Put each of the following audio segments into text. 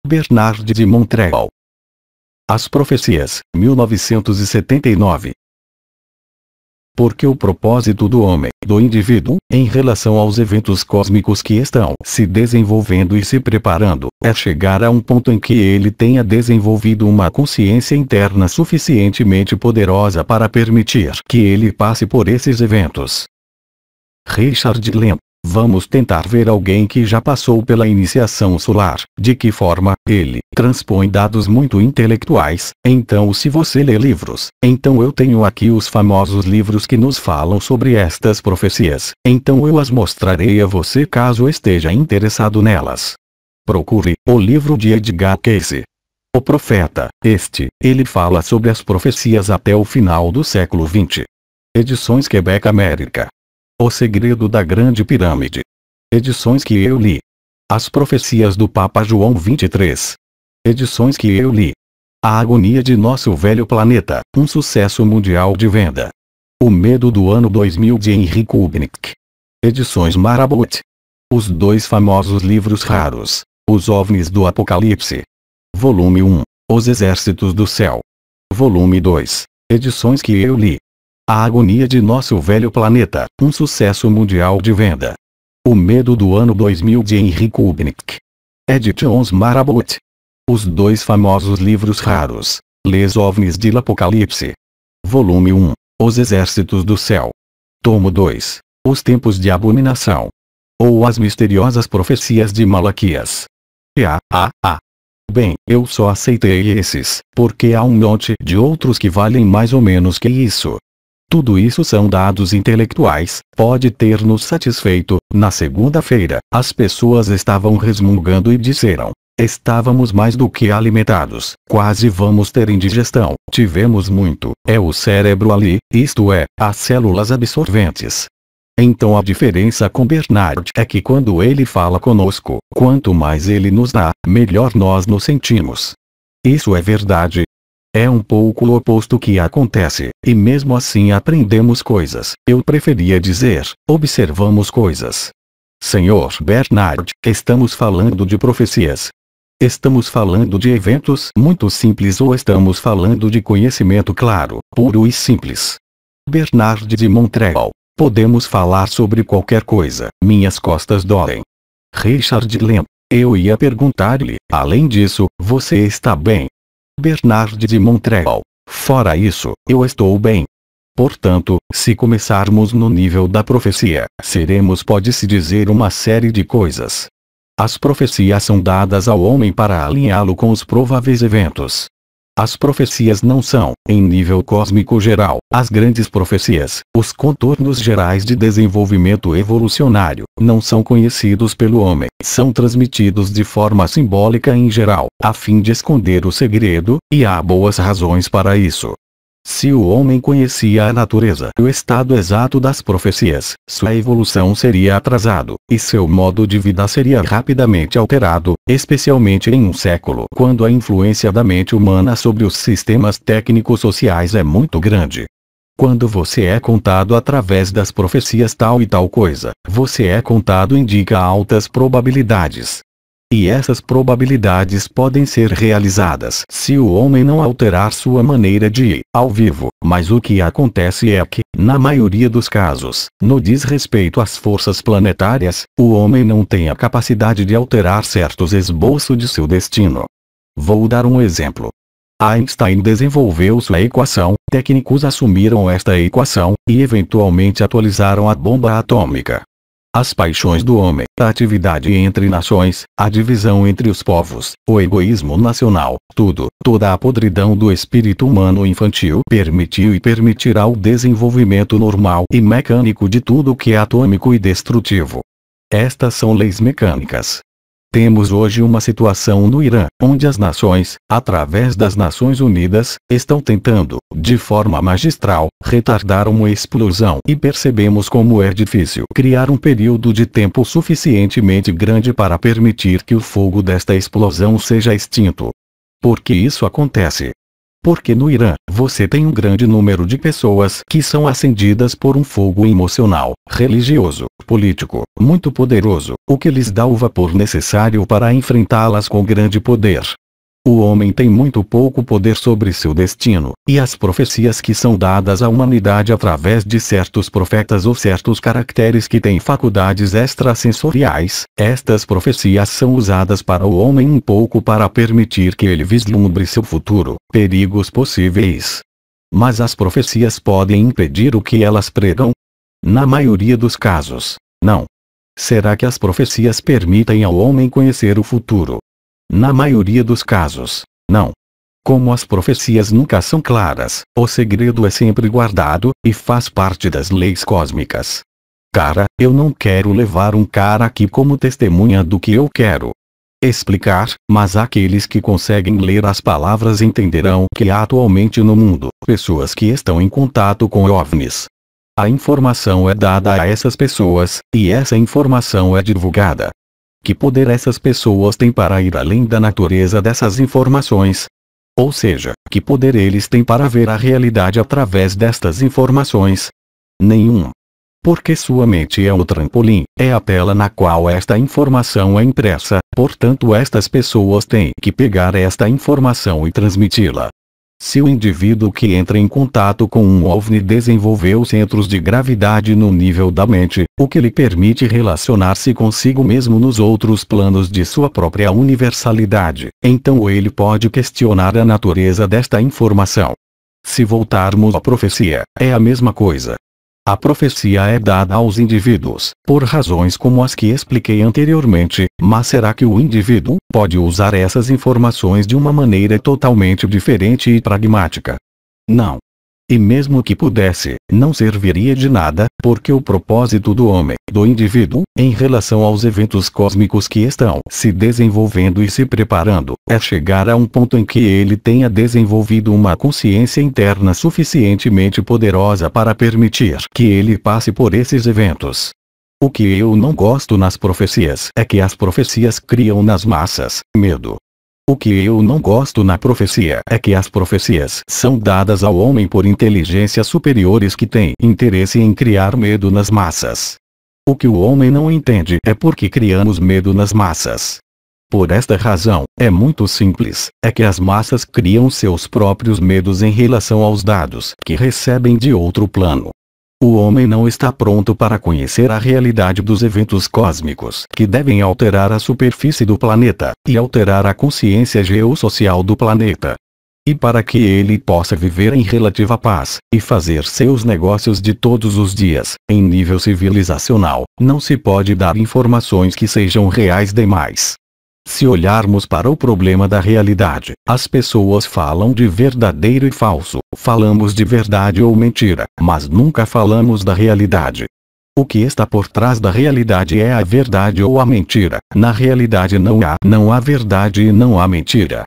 Bernard de Montreal. As Profecias, 1979. Porque o propósito do homem, do indivíduo, em relação aos eventos cósmicos que estão se desenvolvendo e se preparando, é chegar a um ponto em que ele tenha desenvolvido uma consciência interna suficientemente poderosa para permitir que ele passe por esses eventos. Richard Lemp. Vamos tentar ver alguém que já passou pela iniciação solar. De que forma? Ele transpõe dados muito intelectuais. Então, se você lê livros, então eu tenho aqui os famosos livros que nos falam sobre estas profecias. Então eu as mostrarei a você caso esteja interessado nelas. Procure o livro de Edgar Cayce. O Profeta. Ele fala sobre as profecias até o final do século XX. Edições Quebec América. O Segredo da Grande Pirâmide. Edições que eu li. As Profecias do Papa João XXIII. Edições que eu li. A Agonia de Nosso Velho Planeta, um sucesso mundial de venda. O Medo do Ano 2000 de Henry Kubnik. Edições Marabot. Os dois famosos livros raros. Os OVNIs do Apocalipse. Volume 1. Os Exércitos do Céu. Volume 2. Edições que eu li. A Agonia de Nosso Velho Planeta, um sucesso mundial de venda. O Medo do Ano 2000 de Henry Kubnik. Edições Marabot. Os dois famosos livros raros. Les OVNIs de l'Apocalipse. Volume 1. Os Exércitos do Céu. Tomo 2. Os Tempos de Abominação. Ou As Misteriosas Profecias de Malaquias. Bem, eu só aceitei esses, porque há um monte de outros que valem mais ou menos que isso. Tudo isso são dados intelectuais, pode ter nos satisfeito. Na segunda-feira, as pessoas estavam resmungando e disseram: estávamos mais do que alimentados, quase vamos ter indigestão, tivemos muito, é o cérebro ali, isto é, as células absorventes. Então a diferença com Bernard é que quando ele fala conosco, quanto mais ele nos dá, melhor nós nos sentimos. Isso é verdade. É um pouco o oposto que acontece, e mesmo assim aprendemos coisas. Eu preferia dizer, observamos coisas. Senhor Bernard, estamos falando de profecias. Estamos falando de eventos muito simples ou estamos falando de conhecimento claro, puro e simples? Bernard de Montreal. Podemos falar sobre qualquer coisa. Minhas costas doem. Richard Lemp. Eu ia perguntar-lhe, além disso, você está bem? Bernard de Montreal. Fora isso, eu estou bem. Portanto, se começarmos no nível da profecia, seremos, pode-se dizer, uma série de coisas. As profecias são dadas ao homem para alinhá-lo com os prováveis eventos. As profecias não são, em nível cósmico geral, as grandes profecias, os contornos gerais de desenvolvimento evolucionário, não são conhecidos pelo homem, são transmitidos de forma simbólica em geral, a fim de esconder o segredo, e há boas razões para isso. Se o homem conhecia a natureza e o estado exato das profecias, sua evolução seria atrasado, e seu modo de vida seria rapidamente alterado, especialmente em um século quando a influência da mente humana sobre os sistemas técnicos sociais é muito grande. Quando você é contado através das profecias tal e tal coisa, você é contado indica altas probabilidades. E essas probabilidades podem ser realizadas se o homem não alterar sua maneira de ir ao vivo, mas o que acontece é que, na maioria dos casos, no diz respeito às forças planetárias, o homem não tem a capacidade de alterar certos esboços de seu destino. Vou dar um exemplo. Einstein desenvolveu sua equação, técnicos assumiram esta equação, e eventualmente atualizaram a bomba atômica. As paixões do homem, a atividade entre nações, a divisão entre os povos, o egoísmo nacional, toda a podridão do espírito humano infantil permitiu e permitirá o desenvolvimento normal e mecânico de tudo que é atômico e destrutivo. Estas são leis mecânicas. Temos hoje uma situação no Irã, onde as nações, através das Nações Unidas, estão tentando, de forma magistral, retardar uma explosão e percebemos como é difícil criar um período de tempo suficientemente grande para permitir que o fogo desta explosão seja extinto. Por que isso acontece? Porque no Irã, você tem um grande número de pessoas que são acendidas por um fogo emocional, religioso, político, muito poderoso, o que lhes dá o vapor necessário para enfrentá-las com grande poder. O homem tem muito pouco poder sobre seu destino, e as profecias que são dadas à humanidade através de certos profetas ou certos caracteres que têm faculdades extrasensoriais, estas profecias são usadas para o homem um pouco para permitir que ele vislumbre seu futuro, perigos possíveis. Mas as profecias podem impedir o que elas pregam? Na maioria dos casos, não. Será que as profecias permitem ao homem conhecer o futuro? Na maioria dos casos, não. Como as profecias nunca são claras, o segredo é sempre guardado, e faz parte das leis cósmicas. Cara, eu não quero levar um cara aqui como testemunha do que eu quero explicar, mas aqueles que conseguem ler as palavras entenderão que há atualmente no mundo pessoas que estão em contato com OVNIs. A informação é dada a essas pessoas, e essa informação é divulgada. Que poder essas pessoas têm para ir além da natureza dessas informações? Ou seja, que poder eles têm para ver a realidade através destas informações? Nenhum. Porque sua mente é o trampolim, é a tela na qual esta informação é impressa, portanto estas pessoas têm que pegar esta informação e transmiti-la. Se o indivíduo que entra em contato com um OVNI desenvolveu centros de gravidade no nível da mente, o que lhe permite relacionar-se consigo mesmo nos outros planos de sua própria universalidade, então ele pode questionar a natureza desta informação. Se voltarmos à profecia, é a mesma coisa. A profecia é dada aos indivíduos, por razões como as que expliquei anteriormente, mas será que o indivíduo pode usar essas informações de uma maneira totalmente diferente e pragmática? Não. E mesmo que pudesse, não serviria de nada, porque o propósito do homem, do indivíduo, em relação aos eventos cósmicos que estão se desenvolvendo e se preparando, é chegar a um ponto em que ele tenha desenvolvido uma consciência interna suficientemente poderosa para permitir que ele passe por esses eventos. O que eu não gosto nas profecias é que as profecias criam nas massas medo. O que eu não gosto na profecia é que as profecias são dadas ao homem por inteligências superiores que têm interesse em criar medo nas massas. O que o homem não entende é por que criamos medo nas massas. Por esta razão, é muito simples, é que as massas criam seus próprios medos em relação aos dados que recebem de outro plano. O homem não está pronto para conhecer a realidade dos eventos cósmicos que devem alterar a superfície do planeta, e alterar a consciência geossocial do planeta. E para que ele possa viver em relativa paz, e fazer seus negócios de todos os dias, em nível civilizacional, não se pode dar informações que sejam reais demais. Se olharmos para o problema da realidade, as pessoas falam de verdadeiro e falso, falamos de verdade ou mentira, mas nunca falamos da realidade. O que está por trás da realidade é a verdade ou a mentira. Na realidade não há verdade e não há mentira.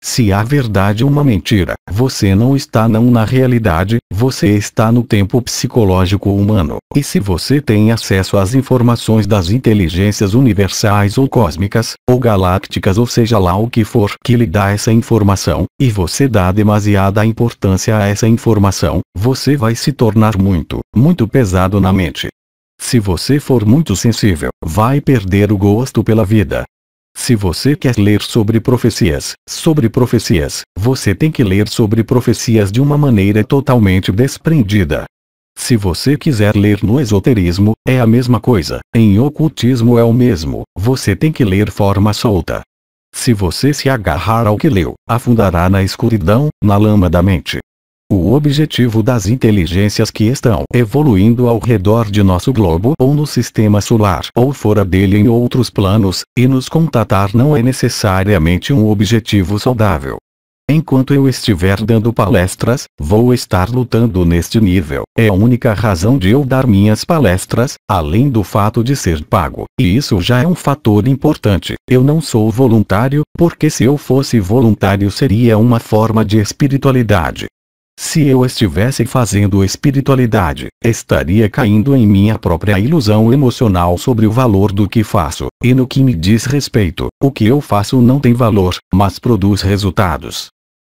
Se há verdade ou uma mentira, você não está na realidade, você está no tempo psicológico humano. E se você tem acesso às informações das inteligências universais ou cósmicas, ou galácticas ou seja lá o que for que lhe dá essa informação, e você dá demasiada importância a essa informação, você vai se tornar muito pesado na mente. Se você for muito sensível, vai perder o gosto pela vida. Se você quer ler sobre profecias, você tem que ler sobre profecias de uma maneira totalmente desprendida. Se você quiser ler no esoterismo, é a mesma coisa, em ocultismo é o mesmo, você tem que ler forma solta. Se você se agarrar ao que leu, afundará na escuridão, na lama da mente. O objetivo das inteligências que estão evoluindo ao redor de nosso globo ou no sistema solar ou fora dele em outros planos, e nos contatar não é necessariamente um objetivo saudável. Enquanto eu estiver dando palestras, vou estar lutando neste nível. É a única razão de eu dar minhas palestras, além do fato de ser pago. E isso já é um fator importante. Eu não sou voluntário, porque se eu fosse voluntário seria uma forma de espiritualidade. Se eu estivesse fazendo espiritualidade, estaria caindo em minha própria ilusão emocional sobre o valor do que faço, e no que me diz respeito, o que eu faço não tem valor, mas produz resultados.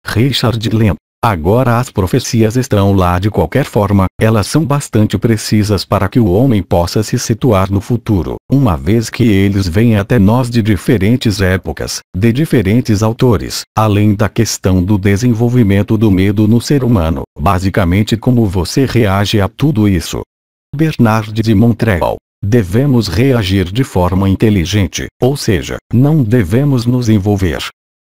Richard Lem Agora as profecias estão lá de qualquer forma, elas são bastante precisas para que o homem possa se situar no futuro, uma vez que eles vêm até nós de diferentes épocas, de diferentes autores, além da questão do desenvolvimento do medo no ser humano, basicamente como você reage a tudo isso. Bernard de Montreal. Devemos reagir de forma inteligente, ou seja, não devemos nos envolver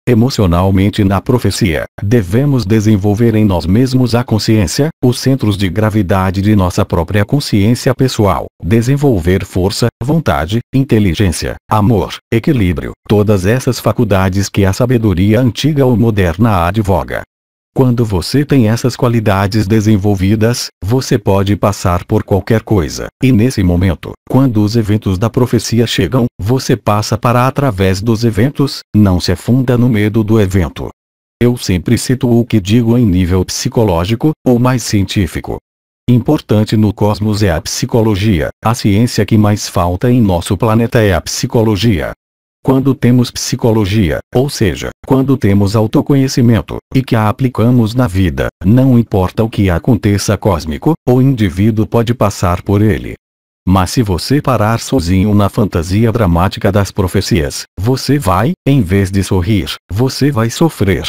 emocionalmente na profecia. Devemos desenvolver em nós mesmos a consciência, os centros de gravidade de nossa própria consciência pessoal, desenvolver força, vontade, inteligência, amor, equilíbrio, todas essas faculdades que a sabedoria antiga ou moderna advoga. Quando você tem essas qualidades desenvolvidas, você pode passar por qualquer coisa, e nesse momento, quando os eventos da profecia chegam, você passa para através dos eventos, não se afunda no medo do evento. Eu sempre cito o que digo em nível psicológico, ou mais científico. Importante no cosmos é a psicologia, a ciência que mais falta em nosso planeta é a psicologia. Quando temos psicologia, ou seja, quando temos autoconhecimento, e que a aplicamos na vida, não importa o que aconteça cósmico, o indivíduo pode passar por ele. Mas se você parar sozinho na fantasia dramática das profecias, você vai, em vez de sorrir, você vai sofrer.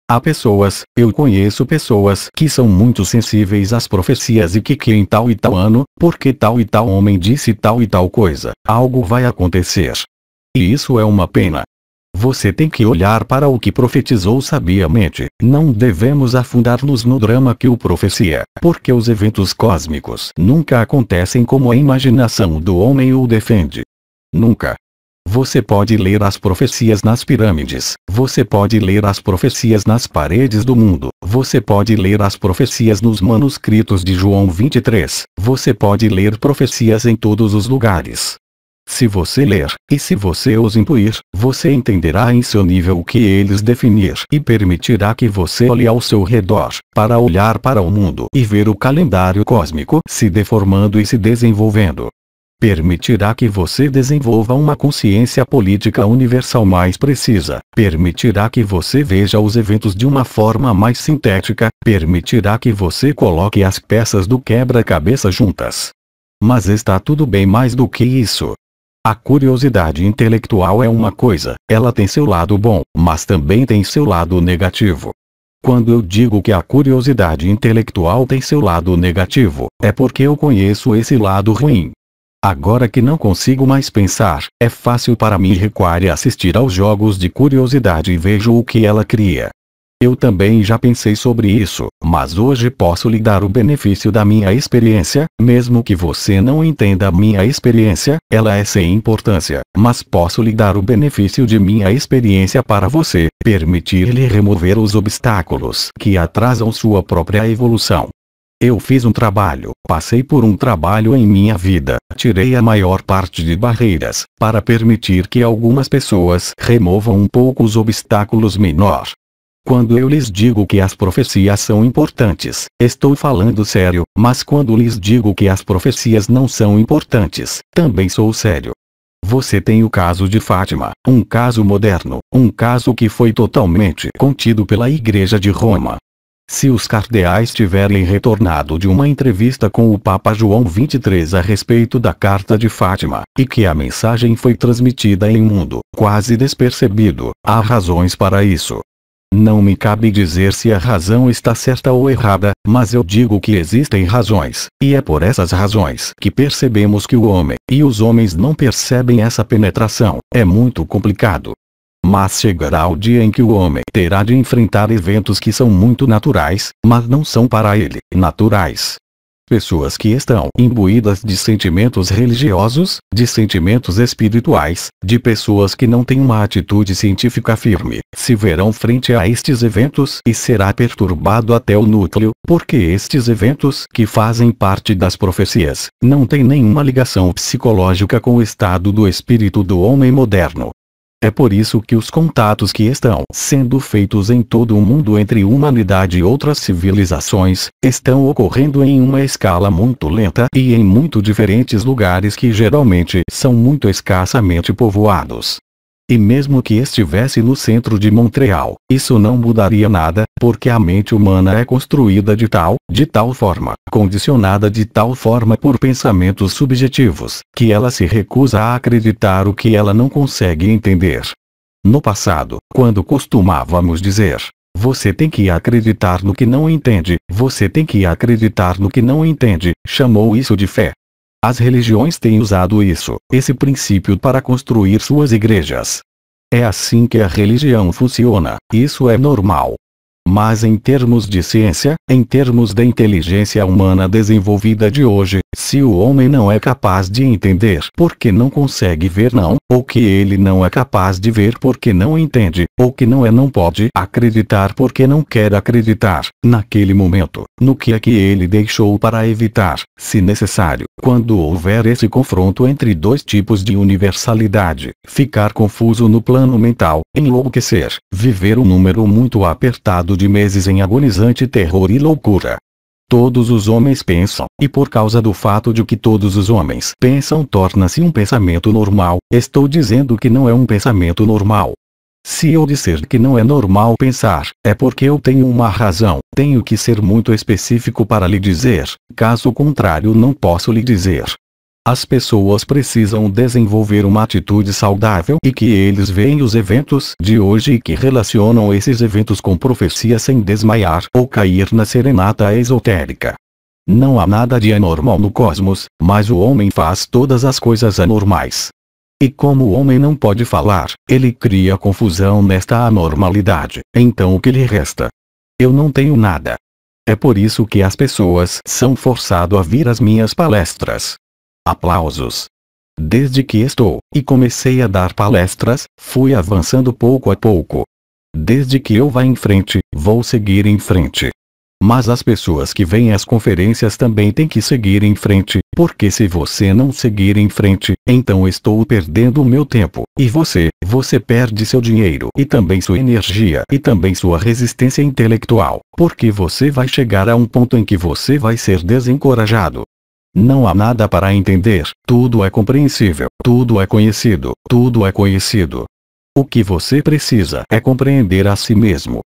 Há pessoas, eu conheço pessoas que são muito sensíveis às profecias e que em tal e tal ano, porque tal e tal homem disse tal e tal coisa, algo vai acontecer. E isso é uma pena. Você tem que olhar para o que profetizou sabiamente, não devemos afundar-nos no drama que o profecia, porque os eventos cósmicos nunca acontecem como a imaginação do homem o defende. Nunca. Você pode ler as profecias nas pirâmides, você pode ler as profecias nas paredes do mundo, você pode ler as profecias nos manuscritos de João 23, você pode ler profecias em todos os lugares. Se você ler, e se você os intuir, você entenderá em seu nível o que eles definir e permitirá que você olhe ao seu redor, para olhar para o mundo e ver o calendário cósmico se deformando e se desenvolvendo. Permitirá que você desenvolva uma consciência política universal mais precisa, permitirá que você veja os eventos de uma forma mais sintética, permitirá que você coloque as peças do quebra-cabeça juntas. Mas está tudo bem mais do que isso. A curiosidade intelectual é uma coisa, ela tem seu lado bom, mas também tem seu lado negativo. Quando eu digo que a curiosidade intelectual tem seu lado negativo, é porque eu conheço esse lado ruim. Agora que não consigo mais pensar, é fácil para mim recuar e assistir aos jogos de curiosidade e vejo o que ela cria. Eu também já pensei sobre isso, mas hoje posso lhe dar o benefício da minha experiência, mesmo que você não entenda a minha experiência, ela é sem importância, mas posso lhe dar o benefício de minha experiência para você, permitir-lhe remover os obstáculos que atrasam sua própria evolução. Eu fiz um trabalho, passei por um trabalho em minha vida, tirei a maior parte de barreiras, para permitir que algumas pessoas removam um pouco os obstáculos menor. Quando eu lhes digo que as profecias são importantes, estou falando sério, mas quando lhes digo que as profecias não são importantes, também sou sério. Você tem o caso de Fátima, um caso moderno, um caso que foi totalmente contido pela Igreja de Roma. Se os cardeais tiverem retornado de uma entrevista com o Papa João 23 a respeito da Carta de Fátima, e que a mensagem foi transmitida em mundo quase despercebido, há razões para isso. Não me cabe dizer se a razão está certa ou errada, mas eu digo que existem razões, e é por essas razões que percebemos que o homem, e os homens não percebem essa penetração, é muito complicado. Mas chegará o dia em que o homem terá de enfrentar eventos que são muito naturais, mas não são para ele naturais. Pessoas que estão imbuídas de sentimentos religiosos, de sentimentos espirituais, de pessoas que não têm uma atitude científica firme, se verão frente a estes eventos e será perturbado até o núcleo, porque estes eventos, que fazem parte das profecias, não têm nenhuma ligação psicológica com o estado do espírito do homem moderno. É por isso que os contatos que estão sendo feitos em todo o mundo entre humanidade e outras civilizações, estão ocorrendo em uma escala muito lenta e em muito diferentes lugares que geralmente são muito escassamente povoados. E mesmo que estivesse no centro de Montreal, isso não mudaria nada, porque a mente humana é construída de tal forma, condicionada de tal forma por pensamentos subjetivos, que ela se recusa a acreditar o que ela não consegue entender. No passado, quando costumávamos dizer, você tem que acreditar no que não entende, você tem que acreditar no que não entende, chamou isso de fé. As religiões têm usado esse princípio para construir suas igrejas. É assim que a religião funciona, isso é normal. Mas em termos de ciência, em termos da inteligência humana desenvolvida de hoje, se o homem não é capaz de entender porque não consegue ver ou que ele não é capaz de ver porque não entende, ou que não pode acreditar porque não quer acreditar, naquele momento, no que é que ele deixou para evitar, se necessário, quando houver esse confronto entre dois tipos de universalidade, ficar confuso no plano mental, enlouquecer, viver um número muito apertado de meses em agonizante terror e loucura. Todos os homens pensam, e por causa do fato de que todos os homens pensam torna-se um pensamento normal, estou dizendo que não é um pensamento normal. Se eu disser que não é normal pensar, é porque eu tenho uma razão, tenho que ser muito específico para lhe dizer, caso contrário não posso lhe dizer. As pessoas precisam desenvolver uma atitude saudável e que eles veem os eventos de hoje e que relacionam esses eventos com profecia sem desmaiar ou cair na serenata esotérica. Não há nada de anormal no cosmos, mas o homem faz todas as coisas anormais. E como o homem não pode falar, ele cria confusão nesta anormalidade, então o que lhe resta? Eu não tenho nada. É por isso que as pessoas são forçadas a vir às minhas palestras. Aplausos. Desde que estou, e comecei a dar palestras, fui avançando pouco a pouco. Desde que eu vá em frente, vou seguir em frente. Mas as pessoas que vêm às conferências também têm que seguir em frente, porque se você não seguir em frente, então estou perdendo o meu tempo, e você perde seu dinheiro e também sua energia e também sua resistência intelectual, porque você vai chegar a um ponto em que você vai ser desencorajado. Não há nada para entender, tudo é compreensível, tudo é conhecido, tudo é conhecido. O que você precisa é compreender a si mesmo.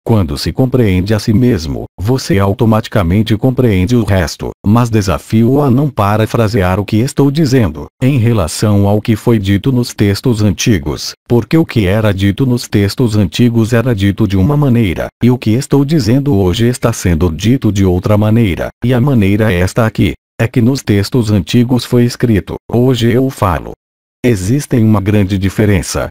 Quando se compreende a si mesmo, você automaticamente compreende o resto, mas desafio-o a não parafrasear o que estou dizendo, em relação ao que foi dito nos textos antigos, porque o que era dito nos textos antigos era dito de uma maneira, e o que estou dizendo hoje está sendo dito de outra maneira, e a maneira é esta aqui. É que nos textos antigos foi escrito, hoje eu falo. Existe uma grande diferença.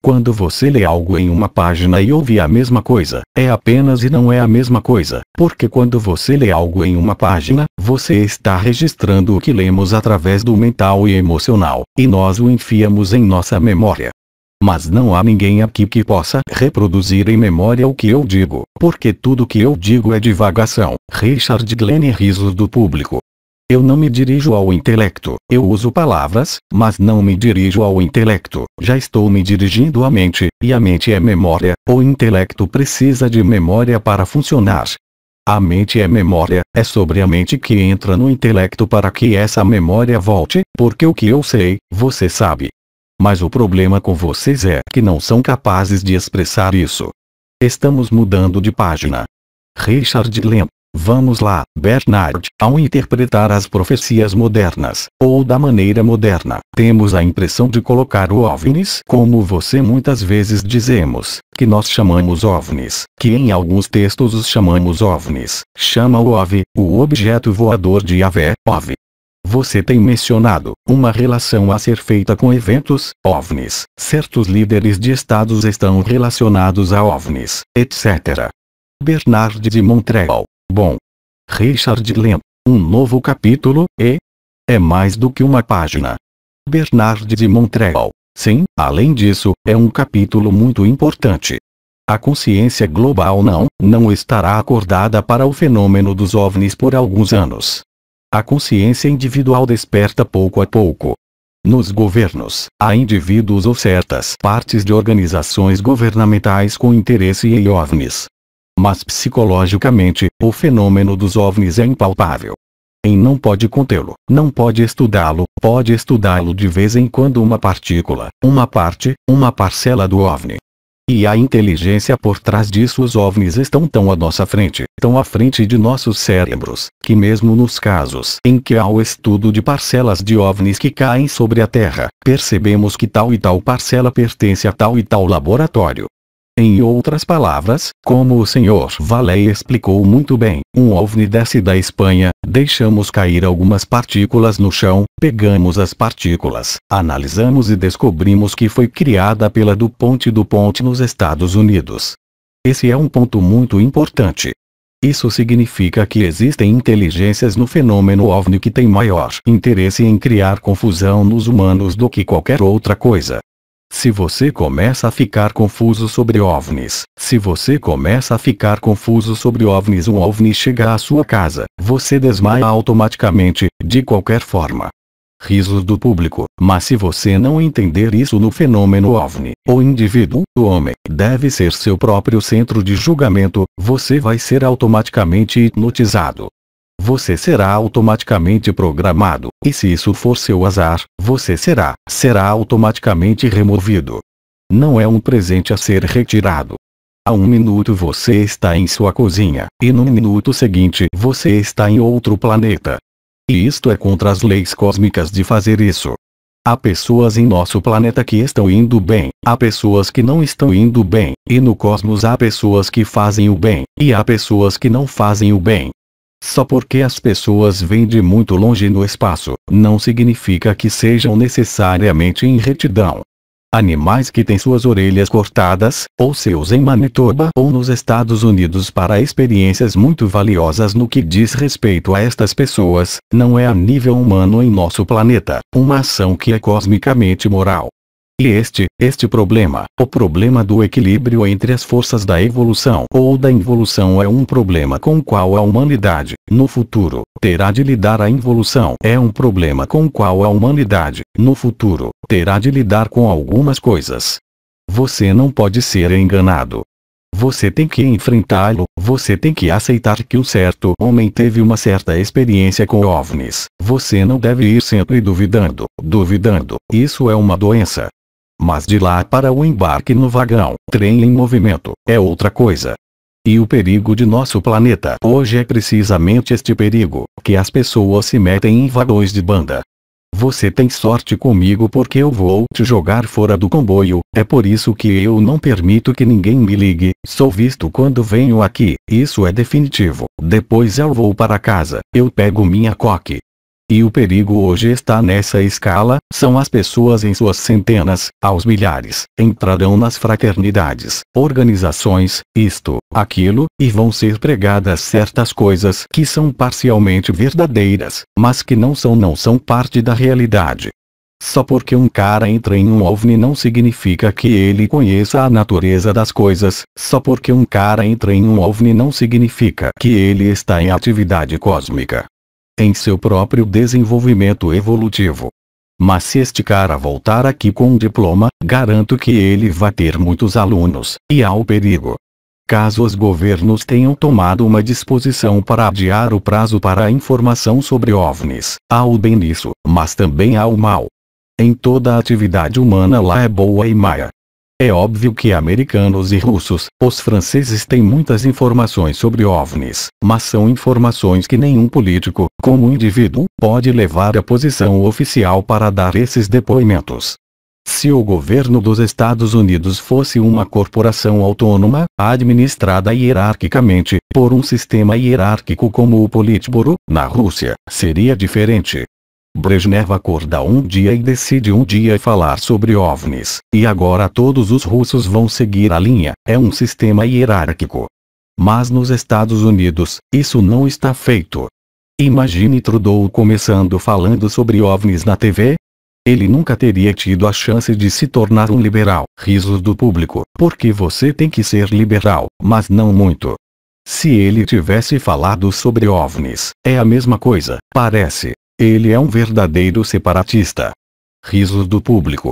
Quando você lê algo em uma página e ouve a mesma coisa, é apenas e não é a mesma coisa, porque quando você lê algo em uma página, você está registrando o que lemos através do mental e emocional, e nós o enfiamos em nossa memória. Mas não há ninguém aqui que possa reproduzir em memória o que eu digo, porque tudo que eu digo é divagação. Richard Glenn risos do público. Eu não me dirijo ao intelecto, eu uso palavras, mas não me dirijo ao intelecto, já estou me dirigindo à mente, e a mente é memória, o intelecto precisa de memória para funcionar. A mente é memória, é sobre a mente que entra no intelecto para que essa memória volte, porque o que eu sei, você sabe. Mas o problema com vocês é que não são capazes de expressar isso. Estamos mudando de página. Richard Glenn. Vamos lá, Bernard. Ao interpretar as profecias modernas, ou da maneira moderna, temos a impressão de colocar o OVNIs, como você muitas vezes dizemos, que nós chamamos OVNIs, que em alguns textos os chamamos OVNIs, chama o OVNI, o objeto voador de Yahvé, OVNI. Você tem mencionado uma relação a ser feita com eventos, OVNIs, certos líderes de estados estão relacionados a OVNIs, etc. Bernard de Montreal. Bom. Richard Glenn. Um novo capítulo, e? É mais do que uma página. Bernard de Montreal. Sim, além disso, é um capítulo muito importante. A consciência global não estará acordada para o fenômeno dos OVNIs por alguns anos. A consciência individual desperta pouco a pouco. Nos governos, há indivíduos ou certas partes de organizações governamentais com interesse em OVNIs. Mas psicologicamente, o fenômeno dos OVNIs é impalpável. não pode contê-lo, não pode estudá-lo, pode estudá-lo de vez em quando uma partícula, uma parte, uma parcela do OVNI. E a inteligência por trás disso, os OVNIs estão tão à nossa frente, tão à frente de nossos cérebros, que mesmo nos casos em que há o estudo de parcelas de OVNIs que caem sobre a Terra, percebemos que tal e tal parcela pertence a tal e tal laboratório. Em outras palavras, como o Sr. Valley explicou muito bem, um OVNI desce da Espanha, deixamos cair algumas partículas no chão, pegamos as partículas, analisamos e descobrimos que foi criada pela DuPont nos Estados Unidos. Esse é um ponto muito importante. Isso significa que existem inteligências no fenômeno OVNI que têm maior interesse em criar confusão nos humanos do que qualquer outra coisa. Se você começa a ficar confuso sobre OVNIs, se você começa a ficar confuso sobre OVNIs, um OVNI chega à sua casa, você desmaia automaticamente, de qualquer forma. Risos do público. Mas se você não entender isso no fenômeno OVNI, o indivíduo, o homem, deve ser seu próprio centro de julgamento, você vai ser automaticamente hipnotizado. Você será automaticamente programado, e se isso for seu azar, você será automaticamente removido. Não é um presente a ser retirado. Há um minuto você está em sua cozinha, e no minuto seguinte você está em outro planeta. E isto é contra as leis cósmicas de fazer isso. Há pessoas em nosso planeta que estão indo bem, há pessoas que não estão indo bem, e no cosmos há pessoas que fazem o bem, e há pessoas que não fazem o bem. Só porque as pessoas vêm de muito longe no espaço, não significa que sejam necessariamente em retidão. Animais que têm suas orelhas cortadas, ou seus em Manitoba ou nos Estados Unidos para experiências muito valiosas no que diz respeito a estas pessoas, não é a nível humano em nosso planeta, uma ação que é cosmicamente moral. E este problema, o problema do equilíbrio entre as forças da evolução ou da involução, é um problema com o qual a humanidade, no futuro, terá de lidar. A involução é um problema com o qual a humanidade, no futuro, terá de lidar com algumas coisas. Você não pode ser enganado. Você tem que enfrentá-lo, você tem que aceitar que um certo homem teve uma certa experiência com OVNIs. Você não deve ir sempre duvidando. Isso é uma doença. Mas de lá para o embarque no vagão, trem em movimento, é outra coisa. E o perigo de nosso planeta hoje é precisamente este perigo, que as pessoas se metem em vagões de banda. Você tem sorte comigo porque eu vou te jogar fora do comboio, é por isso que eu não permito que ninguém me ligue, sou visto quando venho aqui, isso é definitivo. Depois eu vou para casa, eu pego minha coque. E o perigo hoje está nessa escala, são as pessoas em suas centenas, aos milhares, entrarão nas fraternidades, organizações, isto, aquilo, e vão ser pregadas certas coisas que são parcialmente verdadeiras, mas que não são parte da realidade. Só porque um cara entra em um OVNI não significa que ele conheça a natureza das coisas, só porque um cara entra em um OVNI não significa que ele está em atividade cósmica. Em seu próprio desenvolvimento evolutivo. Mas se este cara voltar aqui com um diploma, garanto que ele vai ter muitos alunos, e há o perigo. Caso os governos tenham tomado uma disposição para adiar o prazo para a informação sobre OVNIs, há o bem nisso, mas também há o mal. Em toda a atividade humana lá é boa e má. É óbvio que americanos e russos, os franceses têm muitas informações sobre OVNIs, mas são informações que nenhum político, como indivíduo, pode levar à posição oficial para dar esses depoimentos. Se o governo dos Estados Unidos fosse uma corporação autônoma, administrada hierarquicamente, por um sistema hierárquico como o Politburo, na Rússia, seria diferente. Brezhnev acorda um dia e decide um dia falar sobre OVNIs, e agora todos os russos vão seguir a linha, é um sistema hierárquico. Mas nos Estados Unidos, isso não está feito. Imagine Trudeau começando falando sobre OVNIs na TV? Ele nunca teria tido a chance de se tornar um liberal. Risos do público, porque você tem que ser liberal, mas não muito. Se ele tivesse falado sobre OVNIs, é a mesma coisa, parece. Ele é um verdadeiro separatista. Risos do público.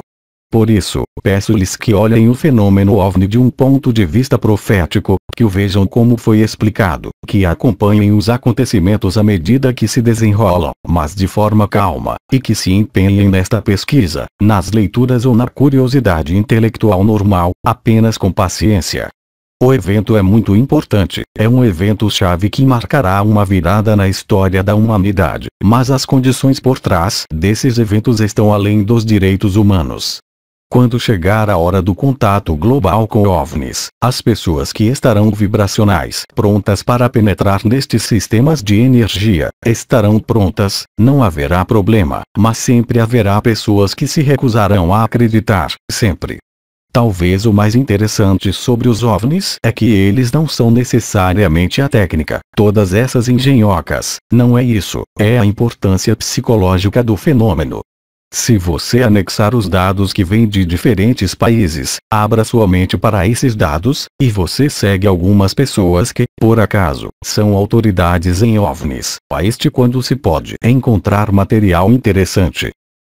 Por isso, peço-lhes que olhem o fenômeno OVNI de um ponto de vista profético, que o vejam como foi explicado, que acompanhem os acontecimentos à medida que se desenrolam, mas de forma calma, e que se empenhem nesta pesquisa, nas leituras ou na curiosidade intelectual normal, apenas com paciência. O evento é muito importante, é um evento-chave que marcará uma virada na história da humanidade, mas as condições por trás desses eventos estão além dos direitos humanos. Quando chegar a hora do contato global com OVNIs, as pessoas que estarão vibracionais, prontas para penetrar nestes sistemas de energia, estarão prontas, não haverá problema, mas sempre haverá pessoas que se recusarão a acreditar, sempre. Talvez o mais interessante sobre os OVNIs é que eles não são necessariamente a técnica, todas essas engenhocas, não é isso, é a importância psicológica do fenômeno. Se você anexar os dados que vêm de diferentes países, abra sua mente para esses dados, e você segue algumas pessoas que, por acaso, são autoridades em OVNIs, quando se pode encontrar material interessante.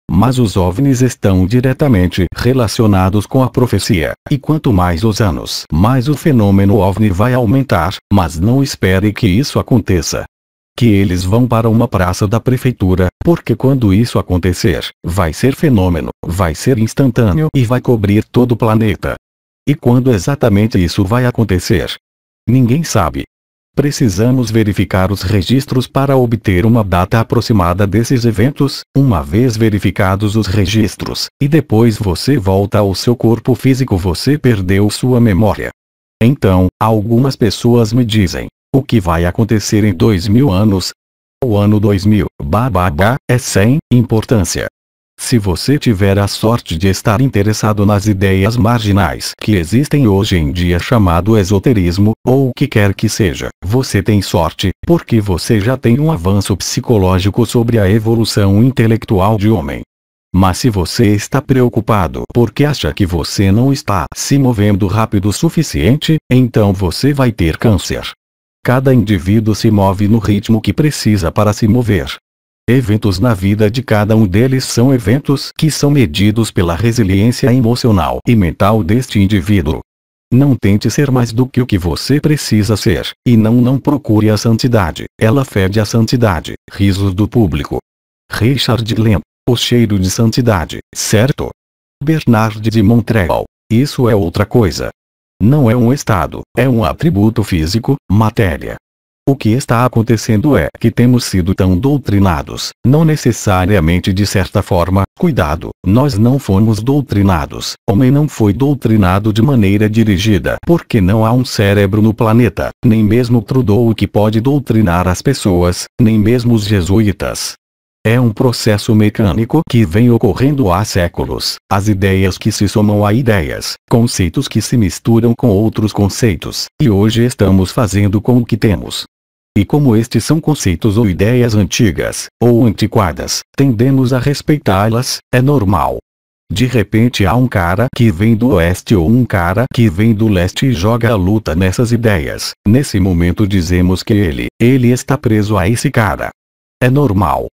Mas os OVNIs estão diretamente relacionados com a profecia, e quanto mais os anos, mais o fenômeno OVNI vai aumentar, mas não espere que isso aconteça. Que eles vão para uma praça da prefeitura, porque quando isso acontecer, vai ser fenômeno, vai ser instantâneo e vai cobrir todo o planeta. E quando exatamente isso vai acontecer? Ninguém sabe. Precisamos verificar os registros para obter uma data aproximada desses eventos, uma vez verificados os registros, e depois você volta ao seu corpo físico, você perdeu sua memória. Então, algumas pessoas me dizem, o que vai acontecer em 2000 anos? O ano 2000, é sem importância. Se você tiver a sorte de estar interessado nas ideias marginais que existem hoje em dia chamado esoterismo, ou o que quer que seja, você tem sorte, porque você já tem um avanço psicológico sobre a evolução intelectual de homem. Mas se você está preocupado porque acha que você não está se movendo rápido o suficiente, então você vai ter câncer. Cada indivíduo se move no ritmo que precisa para se mover. Eventos na vida de cada um deles são eventos que são medidos pela resiliência emocional e mental deste indivíduo. Não tente ser mais do que o que você precisa ser, e não procure a santidade, ela fede a santidade. Risos do público. Richard Lemp, o cheiro de santidade, certo? Bernard de Montreal, isso é outra coisa. Não é um estado, é um atributo físico, matéria. O que está acontecendo é que temos sido tão doutrinados, não necessariamente de certa forma, cuidado, nós não fomos doutrinados, homem não foi doutrinado de maneira dirigida, porque não há um cérebro no planeta, nem mesmo Trudeau que pode doutrinar as pessoas, nem mesmo os jesuítas. É um processo mecânico que vem ocorrendo há séculos, as ideias que se somam a ideias, conceitos que se misturam com outros conceitos, e hoje estamos fazendo com o que temos. E como estes são conceitos ou ideias antigas, ou antiquadas, tendemos a respeitá-las, é normal. De repente há um cara que vem do oeste ou um cara que vem do leste e joga a luta nessas ideias, nesse momento dizemos que ele está preso a esse cara. É normal.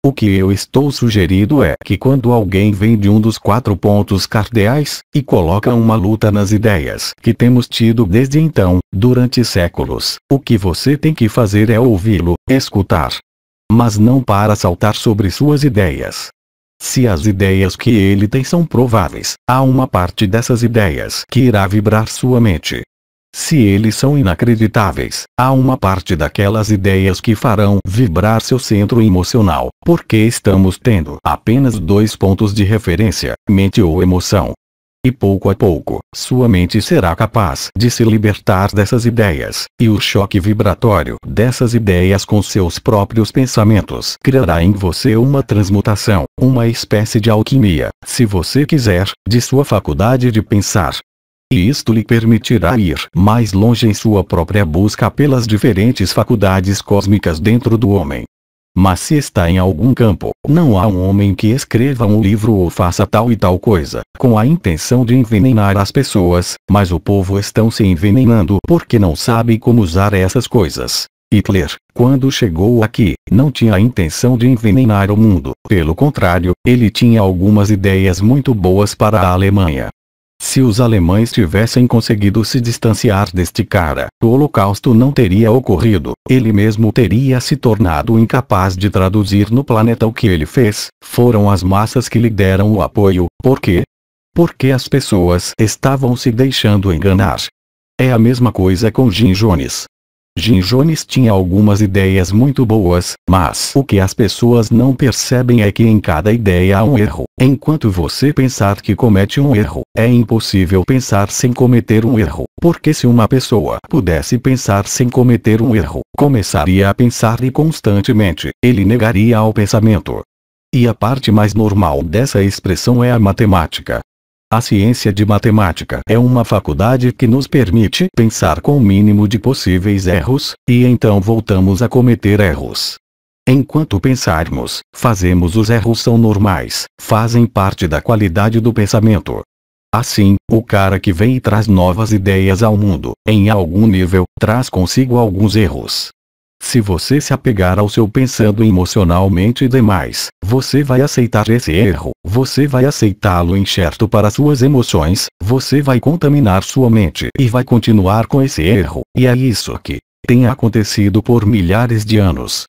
O que eu estou sugerindo é que quando alguém vem de um dos 4 pontos cardeais, e coloca uma luta nas ideias que temos tido desde então, durante séculos, o que você tem que fazer é ouvi-lo, escutar. Mas não para saltar sobre suas ideias. Se as ideias que ele tem são prováveis, há uma parte dessas ideias que irá vibrar sua mente. Se eles são inacreditáveis, há uma parte daquelas ideias que farão vibrar seu centro emocional, porque estamos tendo apenas 2 pontos de referência, mente ou emoção. E pouco a pouco, sua mente será capaz de se libertar dessas ideias, e o choque vibratório dessas ideias com seus próprios pensamentos criará em você uma transmutação, uma espécie de alquimia, se você quiser, de sua faculdade de pensar. E isto lhe permitirá ir mais longe em sua própria busca pelas diferentes faculdades cósmicas dentro do homem. Mas se está em algum campo, não há um homem que escreva um livro ou faça tal e tal coisa, com a intenção de envenenar as pessoas, mas o povo estão se envenenando porque não sabe como usar essas coisas. Hitler, quando chegou aqui, não tinha a intenção de envenenar o mundo. Pelo contrário, ele tinha algumas ideias muito boas para a Alemanha. Se os alemães tivessem conseguido se distanciar deste cara, o Holocausto não teria ocorrido. Ele mesmo teria se tornado incapaz de traduzir no planeta o que ele fez. Foram as massas que lhe deram o apoio. Por quê? Porque as pessoas estavam se deixando enganar. É a mesma coisa com Jim Jones. Jim Jones tinha algumas ideias muito boas, mas o que as pessoas não percebem é que em cada ideia há um erro. Enquanto você pensar que comete um erro, é impossível pensar sem cometer um erro, porque se uma pessoa pudesse pensar sem cometer um erro, começaria a pensar e constantemente, ele negaria ao pensamento. E a parte mais normal dessa expressão é a matemática. A ciência de matemática é uma faculdade que nos permite pensar com o mínimo de possíveis erros, e então voltamos a cometer erros. Enquanto pensarmos, fazemos os erros são normais, fazem parte da qualidade do pensamento. Assim, o cara que vem e traz novas ideias ao mundo, em algum nível, traz consigo alguns erros. Se você se apegar ao seu pensando emocionalmente demais, você vai aceitar esse erro, você vai aceitá-lo enxerto para suas emoções, você vai contaminar sua mente e vai continuar com esse erro, e é isso que tem acontecido por milhares de anos.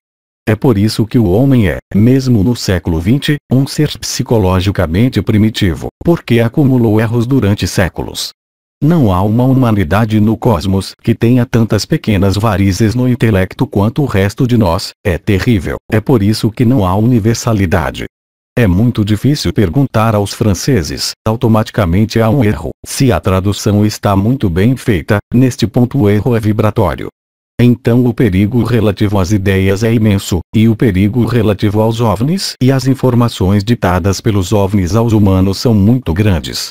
É por isso que o homem é, mesmo no século XX, um ser psicologicamente primitivo, porque acumulou erros durante séculos. Não há uma humanidade no cosmos que tenha tantas pequenas varizes no intelecto quanto o resto de nós. É terrível. É por isso que não há universalidade. É muito difícil perguntar aos franceses. Automaticamente há um erro. Se a tradução está muito bem feita, neste ponto o erro é vibratório. Então o perigo relativo às ideias é imenso, e o perigo relativo aos OVNIs e às informações ditadas pelos OVNIs aos humanos são muito grandes.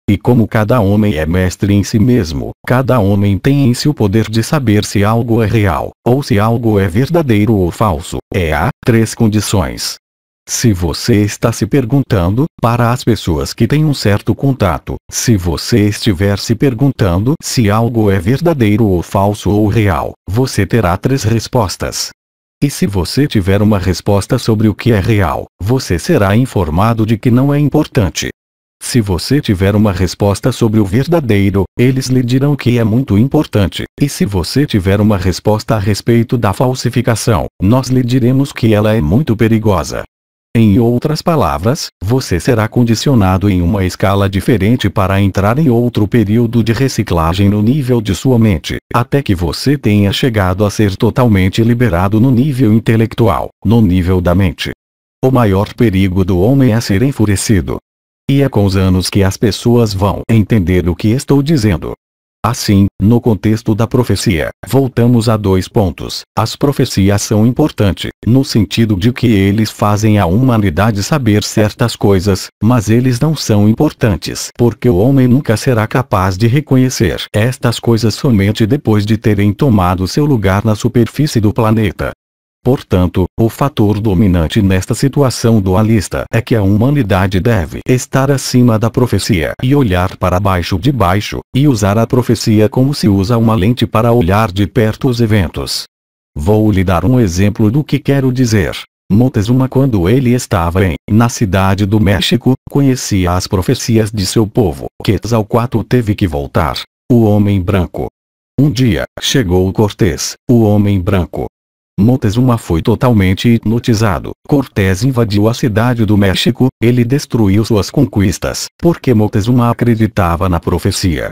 E como cada homem é mestre em si mesmo, cada homem tem em si o poder de saber se algo é real, ou se algo é verdadeiro ou falso. Há 3 condições. Se você está se perguntando, para as pessoas que têm um certo contato, se você estiver se perguntando se algo é verdadeiro ou falso ou real, você terá 3 respostas. E se você tiver uma resposta sobre o que é real, você será informado de que não é importante. Se você tiver uma resposta sobre o verdadeiro, eles lhe dirão que é muito importante. E se você tiver uma resposta a respeito da falsificação, nós lhe diremos que ela é muito perigosa. Em outras palavras, você será condicionado em uma escala diferente para entrar em outro período de reciclagem no nível de sua mente, até que você tenha chegado a ser totalmente liberado no nível intelectual, no nível da mente. O maior perigo do homem é ser enfurecido. E é com os anos que as pessoas vão entender o que estou dizendo. Assim, no contexto da profecia, voltamos a 2 pontos. As profecias são importantes, no sentido de que eles fazem a humanidade saber certas coisas, mas eles não são importantes, porque o homem nunca será capaz de reconhecer estas coisas somente depois de terem tomado seu lugar na superfície do planeta. Portanto, o fator dominante nesta situação dualista é que a humanidade deve estar acima da profecia e olhar para baixo de baixo, e usar a profecia como se usa uma lente para olhar de perto os eventos. Vou lhe dar um exemplo do que quero dizer. Moctezuma, quando ele estava na cidade do México, conhecia as profecias de seu povo. Quetzalcoatl teve que voltar. O homem branco. Um dia, chegou Cortés, o homem branco. Moctezuma foi totalmente hipnotizado. Cortés invadiu a cidade do México, ele destruiu suas conquistas, porque Moctezuma acreditava na profecia.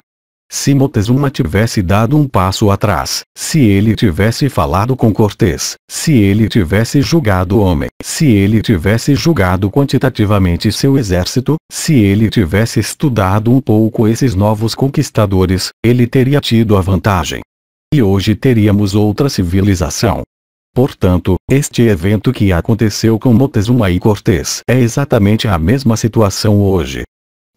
Se Moctezuma tivesse dado um passo atrás, se ele tivesse falado com Cortés, se ele tivesse julgado o homem, se ele tivesse julgado quantitativamente seu exército, se ele tivesse estudado um pouco esses novos conquistadores, ele teria tido a vantagem. E hoje teríamos outra civilização. Portanto, este evento que aconteceu com Moctezuma e Cortés é exatamente a mesma situação hoje.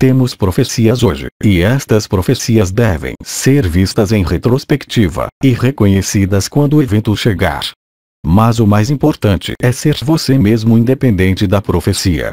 Temos profecias hoje, e estas profecias devem ser vistas em retrospectiva, e reconhecidas quando o evento chegar. Mas o mais importante é ser você mesmo independente da profecia.